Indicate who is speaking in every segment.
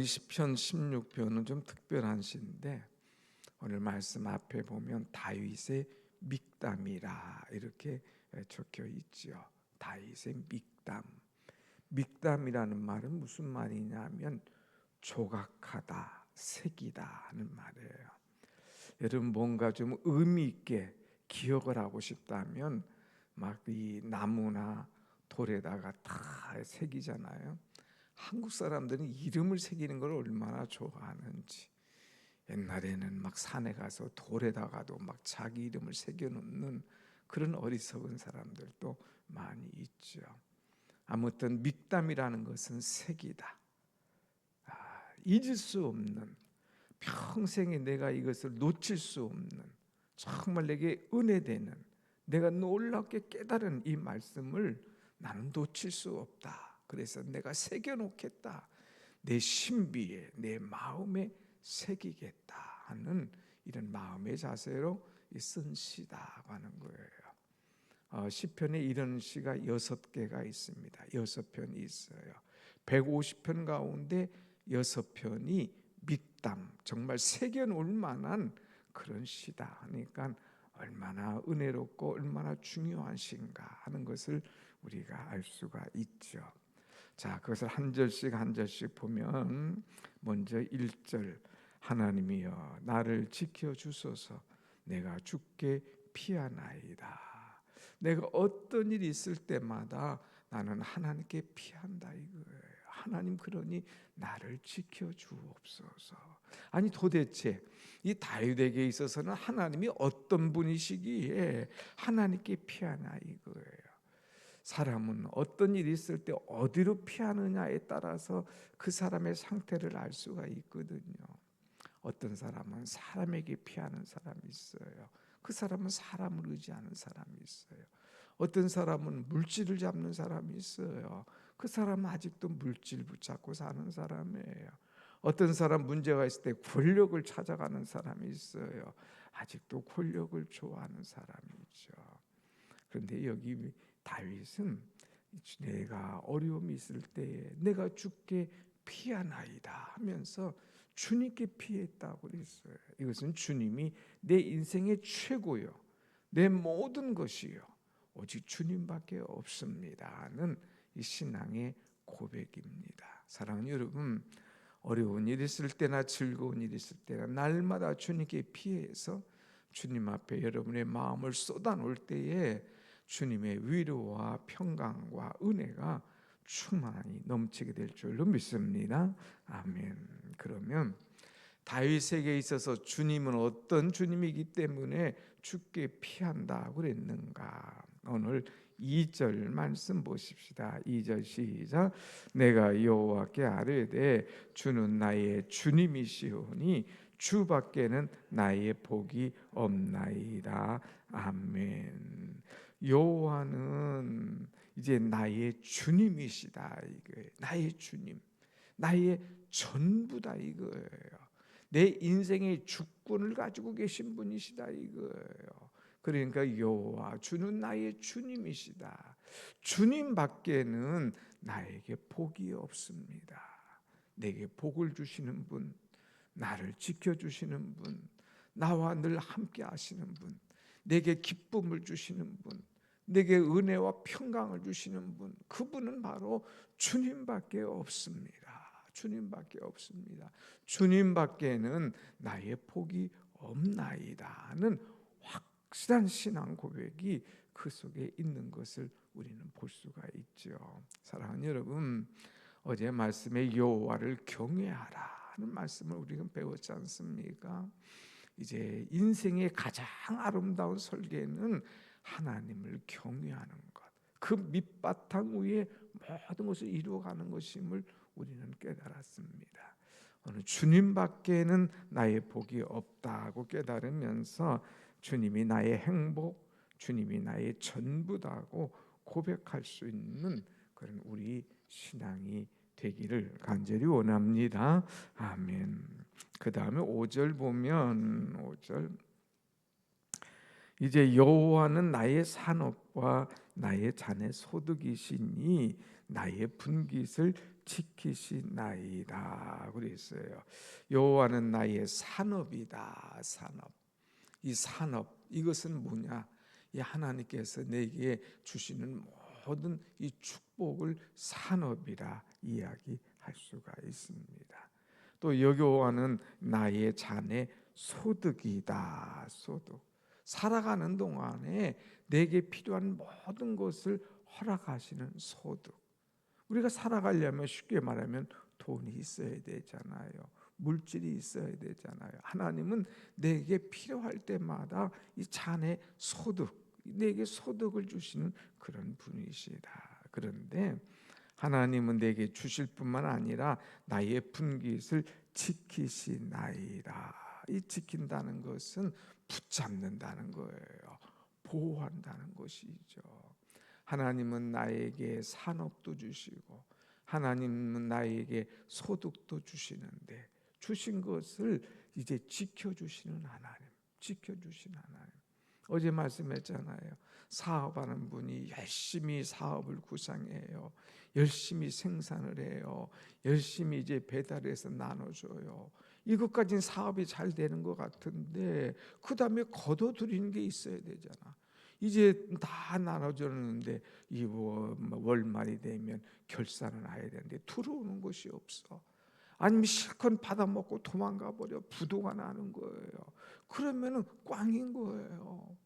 Speaker 1: 시편 16편은 좀 특별한 시인데 오늘 말씀 앞에 보면 다윗의 믹담이라 이렇게 적혀 있지요. 다윗의 믹담. 믹담이라는 말은 무슨 말이냐면 조각하다, 새기다 하는 말이에요. 여러분 뭔가 좀 의미 있게 기억을 하고 싶다면 막 이 나무나 돌에다가 다 새기잖아요. 한국 사람들은 이름을 새기는 걸 얼마나 좋아하는지. 옛날에는 막 산에 가서 돌에다가도 막 자기 이름을 새겨놓는 그런 어리석은 사람들도 많이 있죠. 아무튼 믹담이라는 것은 새기다. 잊을 수 없는, 평생에 내가 이것을 놓칠 수 없는, 정말 내게 은혜되는, 내가 놀랍게 깨달은 이 말씀을 나는 놓칠 수 없다. 그래서 내가 새겨놓겠다. 내 신비에, 내 마음에 새기겠다 하는 이런 마음의 자세로 쓴 시다고 하는 거예요. 시편에 이런 시가 6개가 있습니다. 6편이 있어요. 150편 가운데 6편이 믹담, 정말 새겨놓을 만한 그런 시다 하니까 얼마나 은혜롭고 얼마나 중요한 시인가 하는 것을 우리가 알 수가 있죠. 자, 그것을 한 절씩 한 절씩 보면 먼저 1절, 하나님이여 나를 지켜주소서, 내가 죽게 피하나이다. 내가 어떤 일이 있을 때마다 나는 하나님께 피한다 이거예요. 하나님 그러니 나를 지켜주옵소서. 아니 도대체 이 다윗에게 있어서는 하나님이 어떤 분이시기에 하나님께 피하나 이거예요. 사람은 어떤 일이 있을 때 어디로 피하느냐에 따라서 그 사람의 상태를 알 수가 있거든요. 어떤 사람은 사람에게 피하는 사람이 있어요. 그 사람은 사람을 의지하는 사람이 있어요. 어떤 사람은 물질을 잡는 사람이 있어요. 그 사람은 아직도 물질 붙잡고 사는 사람이에요. 어떤 사람 문제가 있을 때 권력을 찾아가는 사람이 있어요. 아직도 권력을 좋아하는 사람이죠. 그런데 여기 다윗은 내가 어려움이 있을 때에 내가 주께 피하나이다 하면서 주님께 피했다고 그랬어요. 이것은 주님이 내 인생의 최고요, 내 모든 것이요, 오직 주님밖에 없습니다는 이 신앙의 고백입니다. 사랑하는 여러분, 어려운 일 있을 때나 즐거운 일 있을 때나 날마다 주님께 피해서 주님 앞에 여러분의 마음을 쏟아놓을 때에 주님의 위로와 평강과 은혜가 충만히 넘치게 될 줄로 믿습니다. 아멘. 그러면 다윗에게 있어서 주님은 어떤 주님이기 때문에 주께 피한다고 그랬는가? 오늘 2절 말씀 보십시다. 2절 시작. 내가 여호와께 아뢰되 주는 나의 주님이시오니 주밖에는 나의 복이 없나이다. 아멘. 여호와는 이제 나의 주님이시다 이거예요. 나의 주님, 나의 전부다 이거예요. 내 인생의 주권을 가지고 계신 분이시다 이거예요. 그러니까 여호와 주는 나의 주님이시다. 주님밖에는 나에게 복이 없습니다. 내게 복을 주시는 분, 나를 지켜주시는 분, 나와 늘 함께 하시는 분, 내게 기쁨을 주시는 분, 내게 은혜와 평강을 주시는 분, 그분은 바로 주님밖에 없습니다. 주님밖에 없습니다. 주님밖에는 나의 복이 없나이다는 확실한 신앙 고백이 그 속에 있는 것을 우리는 볼 수가 있죠. 사랑하는 여러분, 어제 말씀에 여호와를 경외하라 하는 말씀을 우리가 배웠지 않습니까? 이제 인생의 가장 아름다운 설계는 하나님을 경외하는 것, 그 밑바탕 위에 모든 것을 이루어가는 것임을 우리는 깨달았습니다. 오늘 주님밖에는 나의 복이 없다고 깨달으면서 주님이 나의 행복, 주님이 나의 전부다고 고백할 수 있는 그런 우리 신앙이 되기를 간절히 원합니다. 아멘. 그 다음에 5절 보면 5절 이제 여호와는 나의 산업과 나의 잔의 소득이시니 나의 분깃을 지키시나이다 그랬어요. 여호와는 나의 산업이다. 산업. 이 산업, 이것은 뭐냐? 이 하나님께서 내게 주시는 모든 이 축복을 산업이라 이야기할 수가 있습니다. 또 여호와는 나의 잔의 소득이다. 소득. 살아가는 동안에 내게 필요한 모든 것을 허락하시는 소득. 우리가 살아가려면 쉽게 말하면 돈이 있어야 되잖아요. 물질이 있어야 되잖아요. 하나님은 내게 필요할 때마다 이 잔의 소득, 내게 소득을 주시는 그런 분이시다. 그런데 하나님은 내게 주실 뿐만 아니라 나의 분깃을 지키시나이다. 이 지킨다는 것은 붙잡는다는 거예요. 보호한다는 것이죠. 하나님은 나에게 산업도 주시고 하나님은 나에게 소득도 주시는데 주신 것을 이제 지켜주시는 하나님, 지켜주시는 하나님. 어제 말씀했잖아요. 사업하는 분이 열심히 사업을 구상해요. 열심히 생산을 해요. 열심히 이제 배달해서 나눠줘요. 이것까지는 사업이 잘 되는 것 같은데 그 다음에 거둬들이는 게 있어야 되잖아. 이제 다 나눠줬는데 이 월말이 되면 결산을 해야 되는데 들어오는 것이 없어. 아니면 실컷 받아먹고 도망가 버려. 부도가 나는 거예요. 그러면은 꽝인 거예요.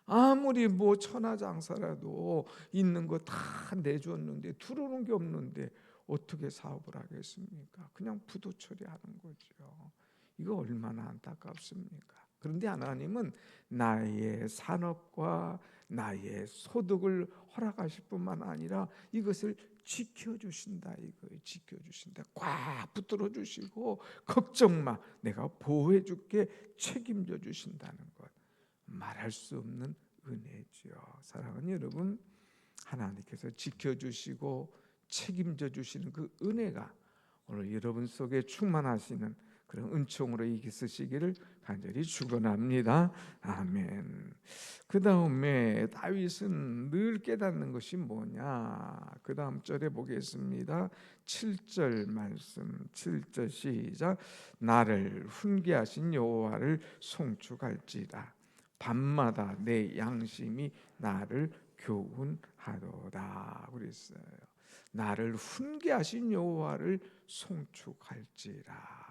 Speaker 1: 아무리 뭐 천하장사라도 있는 거 다 내줬는데 들어오는 게 없는데 어떻게 사업을 하겠습니까? 그냥 부도 처리하는 거죠. 이거 얼마나 안타깝습니까? 그런데 하나님은 나의 산업과 나의 소득을 허락하실 뿐만 아니라 이것을 지켜주신다. 이거예요. 지켜주신다. 꽉 붙들어 주시고 걱정 마. 내가 보호해 줄게. 책임져 주신다는 것. 말할 수 없는 은혜죠. 사랑하는 여러분, 하나님께서 지켜주시고 책임져 주시는 그 은혜가 오늘 여러분 속에 충만하시는 그런 은총으로 있으시기를 간절히 축원합니다. 아멘. 그 다음에 다윗은 늘 깨닫는 것이 뭐냐? 그 다음 절에 보겠습니다. 7절 말씀, 7절 시작. 나를 훈계하신 여호와를 송축할지다. 밤마다 내 양심이 나를 교훈하도다 그랬어요. 나를 훈계하신 여호와를 송축할지라.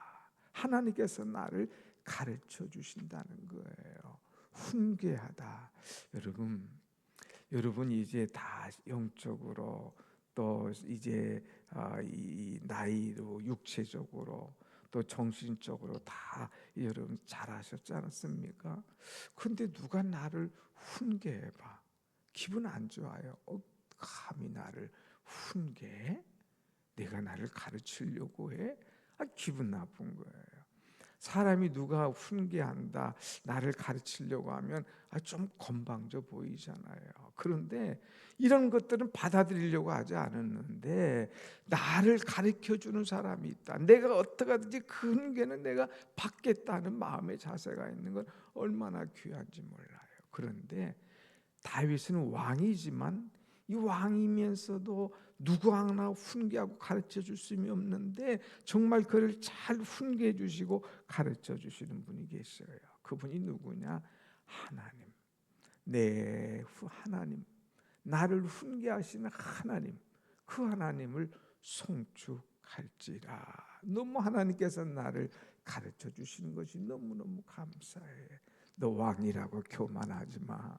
Speaker 1: 하나님께서 나를 가르쳐 주신다는 거예요. 훈계하다. 여러분 이제 다 영적으로 또 이제 이 나이로 육체적으로 또 정신적으로 다 여러분 잘하셨지 않습니까? 근데 누가 나를 훈계해봐. 기분 안 좋아요. 감히 나를 훈계해? 내가 나를 가르치려고 해? 기분 나쁜 거예요. 사람이 누가 훈계한다, 나를 가르치려고 하면 좀 건방져 보이잖아요. 그런데 이런 것들은 받아들이려고 하지 않았는데 나를 가르쳐주는 사람이 있다. 내가 어떻게 하든지 그 훈계는 내가 받겠다는 마음의 자세가 있는 건 얼마나 귀한지 몰라요. 그런데 다윗은 왕이지만 이 왕이면서도 누구 하나 훈계하고 가르쳐 줄 수는 없는데 정말 그를 잘 훈계해 주시고 가르쳐 주시는 분이 계셔요. 그분이 누구냐? 하나님. 하나님. 나를 훈계하시는 하나님. 그 하나님을 송축할지라. 너무 하나님께서 나를 가르쳐 주시는 것이 너무너무 감사해. 너 왕이라고 교만하지 마.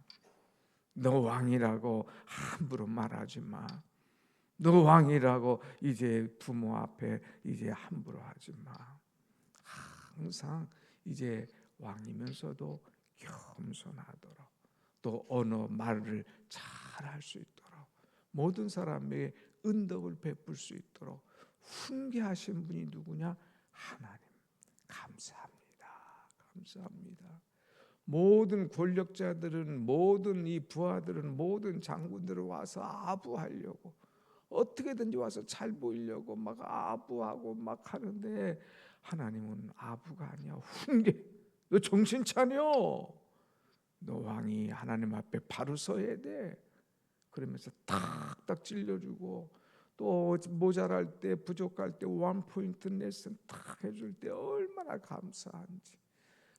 Speaker 1: 너 왕이라고 함부로 말하지 마. 너 왕이라고 이제 부모 앞에 이제 함부로 하지 마. 항상 이제 왕이면서도 겸손하도록 또 언어 말을 잘 할 수 있도록 모든 사람에게 은덕을 베풀 수 있도록 훈계하신 분이 누구냐? 하나님. 감사합니다. 감사합니다. 모든 권력자들은 모든 이 부하들은 모든 장군들을 와서 아부하려고 어떻게든지 와서 잘 보이려고 막 아부하고 막 하는데 하나님은 아부가 아니야. 훈계. 너 정신 차려. 너 왕이 하나님 앞에 바로 서야 돼. 그러면서 탁탁 찔러주고, 또 모자랄 때 부족할 때 원 포인트 레슨 탁 해줄 때 얼마나 감사한지.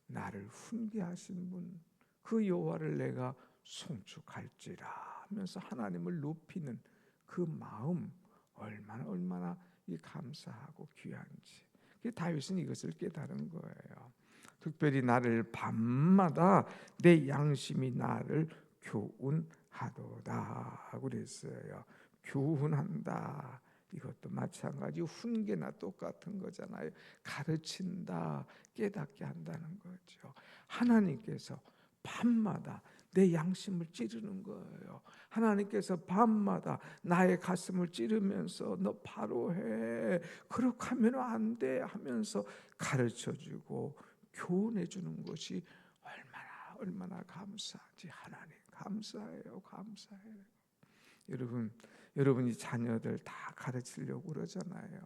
Speaker 1: 나를 훈계하신 분, 그 여호와를 내가 송축할지라 하면서 하나님을 높이는 그 마음, 얼마나 이 감사하고 귀한지. 다윗은 이것을 깨달은 거예요. 특별히 나를 밤마다 내 양심이 나를 교훈하도다 그랬어요. 교훈한다. 이것도 마찬가지, 훈계나 똑같은 거잖아요. 가르친다, 깨닫게 한다는 거죠. 하나님께서 밤마다 내 양심을 찌르는 거예요. 하나님께서 밤마다 나의 가슴을 찌르면서 너 바로 해, 그렇게 하면 안 돼 하면서 가르쳐주고 교훈해 주는 것이 얼마나 감사하지. 하나님 감사해요. 감사해요. 여러분이 자녀들 다 가르치려고 그러잖아요.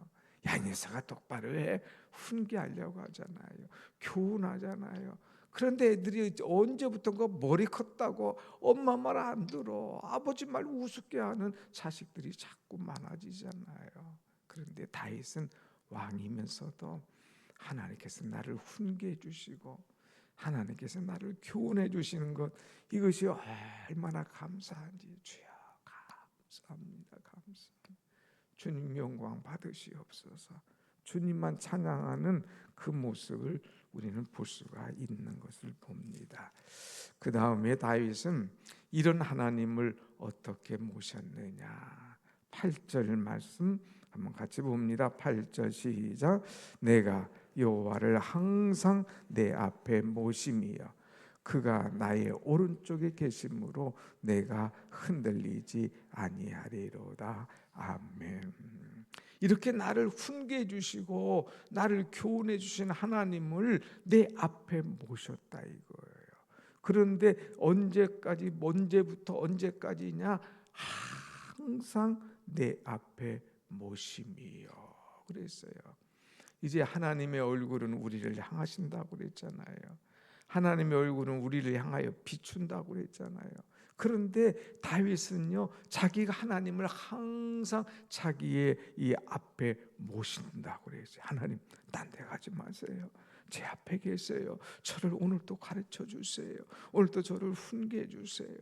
Speaker 1: 야, 이 녀석아 똑바로 해, 훈계하려고 하잖아요. 교훈하잖아요. 그런데 애들이 언제부턴가 머리 컸다고 엄마 말 안 들어, 아버지 말 우습게 하는 자식들이 자꾸 많아지잖아요. 그런데 다윗은 왕이면서도 하나님께서 나를 훈계해 주시고 하나님께서 나를 교훈해 주시는 것, 이것이 얼마나 감사한지. 주여 감사합니다. 감사합니다. 주님 영광 받으시옵소서. 주님만 찬양하는 그 모습을 우리는 볼 수가 있는 것을 봅니다. 그 다음에 다윗은 이런 하나님을 어떻게 모셨느냐. 8절 말씀 한번 같이 봅니다. 8절 시작. 내가 여호와를 항상 내 앞에 모심이여 그가 나의 오른쪽에 계심으로 내가 흔들리지 아니하리로다. 아멘. 이렇게 나를 훈계해 주시고 나를 교훈해 주신 하나님을 내 앞에 모셨다 이거예요. 그런데 언제부터 언제까지냐? 항상 내 앞에 모심이요 그랬어요. 이제 하나님의 얼굴은 우리를 향하신다고 그랬잖아요. 하나님의 얼굴은 우리를 향하여 비춘다고 그랬잖아요. 그런데 다윗은요, 자기가 하나님을 항상 자기의 이 앞에 모신다고 그랬어요. 하나님, 딴 데 가지 마세요. 제 앞에 계세요. 저를 오늘도 가르쳐 주세요. 오늘도 저를 훈계해 주세요.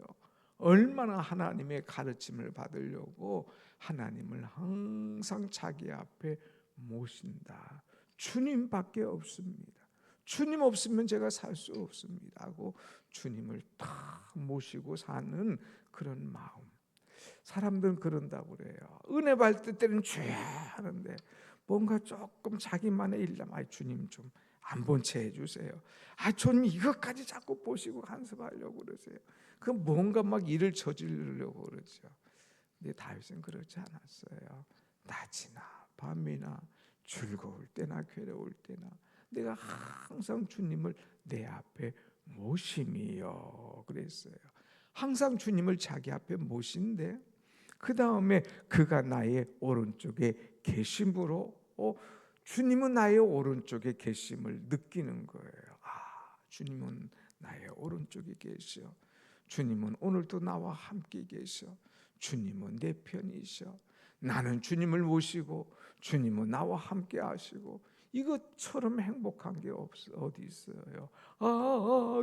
Speaker 1: 얼마나 하나님의 가르침을 받으려고 하나님을 항상 자기 앞에 모신다. 주님밖에 없습니다. 주님 없으면 제가 살 수 없습니다 하고 주님을 딱 모시고 사는 그런 마음. 사람들은 그런다고 그래요. 은혜 받을 때는 주여 하는데 뭔가 조금 자기만의 일남, 주님 좀 안 본 채 해주세요. 전 이것까지 자꾸 보시고 간섭하려고 그러세요. 그 뭔가 막 일을 저지르려고 그러죠. 근데 다윗은 그렇지 않았어요. 낮이나 밤이나 즐거울 때나 괴로울 때나 내가 항상 주님을 내 앞에 모심이요 그랬어요. 항상 주님을 자기 앞에 모신데 그 다음에 그가 나의 오른쪽에 계심으로 주님은 나의 오른쪽에 계심을 느끼는 거예요. 주님은 나의 오른쪽에 계셔. 주님은 오늘도 나와 함께 계셔. 주님은 내 편이셔. 나는 주님을 모시고 주님은 나와 함께 하시고 이것처럼 행복한 게 어디 있어요?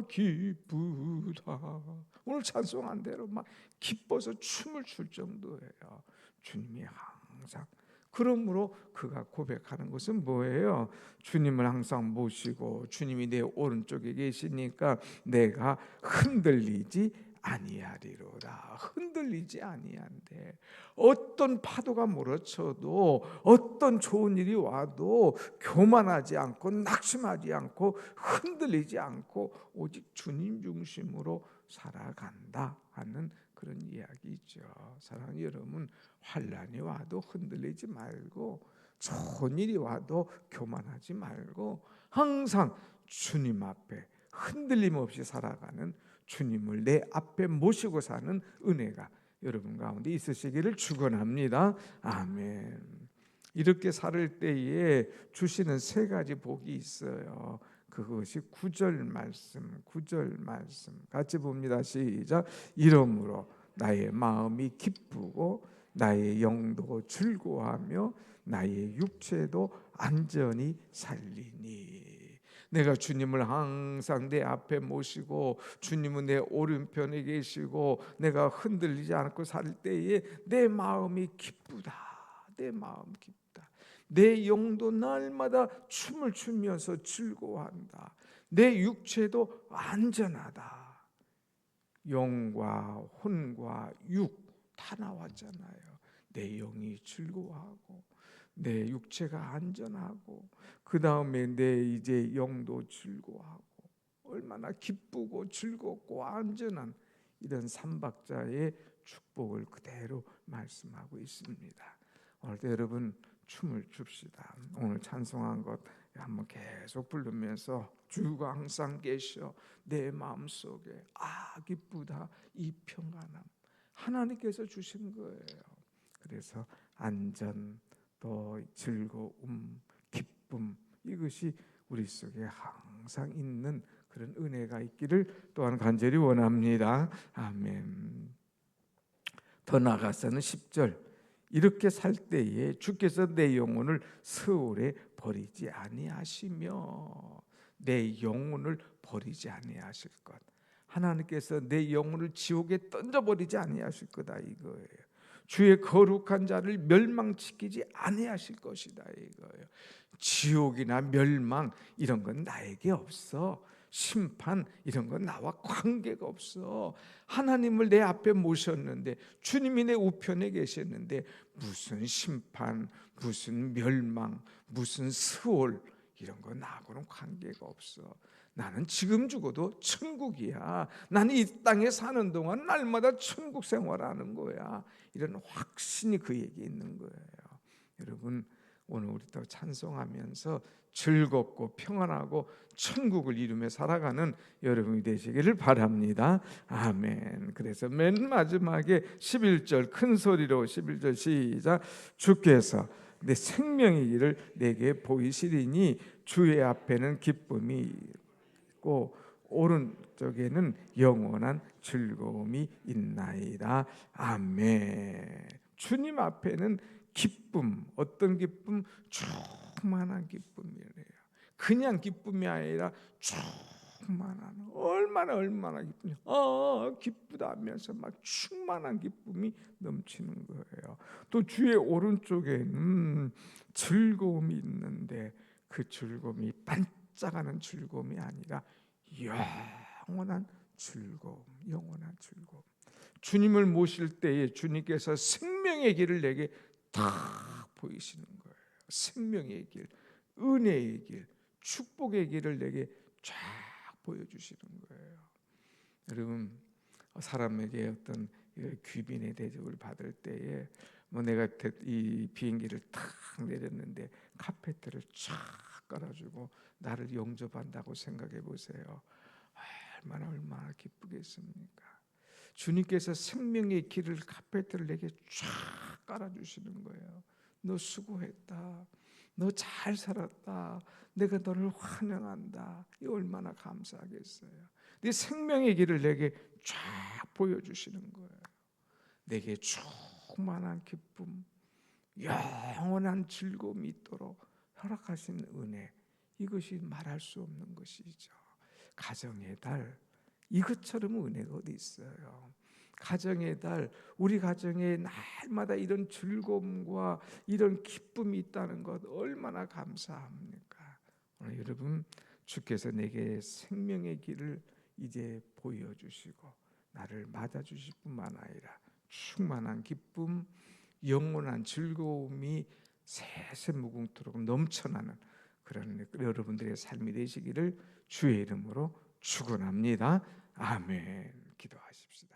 Speaker 1: 기쁘다. 오늘 찬송한 대로 막 기뻐서 춤을 출 정도예요. 주님이 항상. 그러므로 그가 고백하는 것은 뭐예요? 주님을 항상 모시고 주님이 내 오른쪽에 계시니까 내가 흔들리지 아니하리로다. 흔들리지 아니한대. 어떤 파도가 몰아쳐도 어떤 좋은 일이 와도 교만하지 않고 낙심하지 않고 흔들리지 않고 오직 주님 중심으로 살아간다 하는 그런 이야기죠. 사랑하는 여러분, 환난이 와도 흔들리지 말고 좋은 일이 와도 교만하지 말고 항상 주님 앞에 흔들림 없이 살아가는, 주님을 내 앞에 모시고 사는 은혜가 여러분 가운데 있으시기를 축원합니다. 아멘. 이렇게 살 때에 주시는 세 가지 복이 있어요. 그것이 9절 말씀, 9절 말씀 같이 봅니다. 시작. 이러므로 나의 마음이 기쁘고 나의 영도 즐거워하며 나의 육체도 안전히 살리니. 내가 주님을 항상 내 앞에 모시고 주님은 내 오른편에 계시고 내가 흔들리지 않고 살 때에 내 마음이 기쁘다. 내 마음 기쁘다. 내 영도 날마다 춤을 추면서 즐거워한다. 내 육체도 안전하다. 영과 혼과 육 다 나왔잖아요. 내 영이 즐거워하고 내 육체가 안전하고 그 다음에 내 이제 영도 즐거워하고 얼마나 기쁘고 즐겁고 안전한 이런 삼박자의 축복을 그대로 말씀하고 있습니다. 오늘도 여러분 춤을 춥시다. 오늘 찬송한 것 한번 계속 부르면서 주가 항상 계셔 내 마음속에 기쁘다 이 평안함 하나님께서 주신 거예요. 그래서 안전 또 즐거움 기쁨 이것이 우리 속에 항상 있는 그런 은혜가 있기를 또한 간절히 원합니다. 아멘. 더 나아가서는 10절 이렇게 살 때에 주께서 내 영혼을 세월에 버리지 아니하시며 내 영혼을 버리지 아니하실 것. 하나님께서 내 영혼을 지옥에 던져버리지 아니하실 거다 이거예요. 주의 거룩한 자를 멸망시키지 아니하실 것이다 이거예요. 지옥이나 멸망 이런 건 나에게 없어. 심판 이런 건 나와 관계가 없어. 하나님을 내 앞에 모셨는데 주님이 내 우편에 계셨는데 무슨 심판, 무슨 멸망, 무슨 세월 이런 건 나하고는 관계가 없어. 나는 지금 죽어도 천국이야. 나는 이 땅에 사는 동안 날마다 천국 생활하는 거야. 이런 확신이 그에게 있는 거예요. 여러분 오늘 우리 또 찬송하면서 즐겁고 평안하고 천국을 이루며 살아가는 여러분이 되시기를 바랍니다. 아멘. 그래서 맨 마지막에 11절 큰 소리로 11절 시작. 주께서 내 생명의 길을 내게 보이시리니 주의 앞에는 기쁨이 있고 오른쪽에는 영원한 즐거움이 있나이다. 아멘. 주님 앞에는 기쁨, 어떤 기쁨? 충만한 기쁨이래요. 그냥 기쁨이 아니라 충만한 얼마나 기쁨이 기쁘다 하면서 막 충만한 기쁨이 넘치는 거예요. 또 주의 오른쪽에는 즐거움이 있는데 그 즐거움이 반짝하는 즐거움이 아니라 영원한 즐거움, 영원한 즐거움. 주님을 모실 때에 주님께서 생명의 길을 내게 다 보이시는 거예요. 생명의 길, 은혜의 길, 축복의 길을 내게 쫙 보여주시는 거예요. 여러분 사람에게 어떤 귀빈의 대접을 받을 때에 내가 이 비행기를 탁 내렸는데 카페트를 쫙 깔아주고 나를 영접한다고 생각해 보세요. 얼마나 기쁘겠습니까? 주님께서 생명의 길을 카페트를 내게 쫙 깔아주시는 거예요. 너 수고했다. 너 잘 살았다. 내가 너를 환영한다. 이 얼마나 감사하겠어요. 네 생명의 길을 내게 쫙 보여주시는 거예요. 내게 충만한 기쁨, 영원한 즐거움이 있도록 허락하신 은혜, 이것이 말할 수 없는 것이죠. 가정의 달, 이것처럼 은혜가 어디 있어요? 가정의 달, 우리 가정에 날마다 이런 즐거움과 이런 기쁨이 있다는 것 얼마나 감사합니까? 오늘 여러분 주께서 내게 생명의 길을 이제 보여주시고 나를 맞아주실 뿐만 아니라 충만한 기쁨, 영원한 즐거움이 세세무궁토록 넘쳐나는 그런 여러분들의 삶이 되시기를 주의 이름으로 축원합니다. 아멘. 기도하십시다.